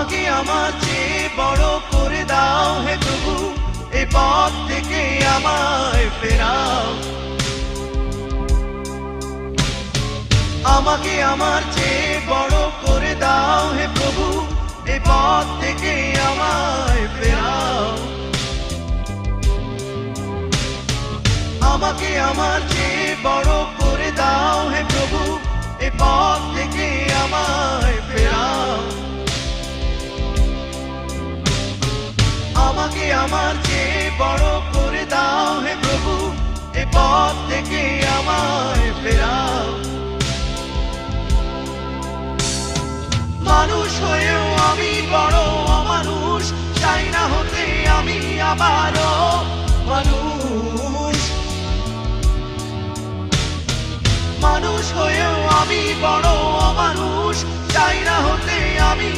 আমাকে আমার চেয়ে বড় করে দাও হে প্রভু, এ পথ থেকে আমায় ফেরাও। আমাকে আমার চেয়ে বড় করে দাও হে প্রভু, এ পথ থেকে আমায় ফেরাও। আমাকে আমার চেয়ে বড় করে দাও হে প্রভু, এ পথ থেকে আমায় ফেরাও। আমাকে আমার চেয়ে বড় করে দাও হে প্রভু, এ পথ থেকে আমায় ফেরাও। মানুষ হয়েও আমি বড় অমানুষ, চাই না হতে আমি আবারও মানুষ। মানুষ হয়েও আমি বড় অমানুষ, চাই না হতে আমি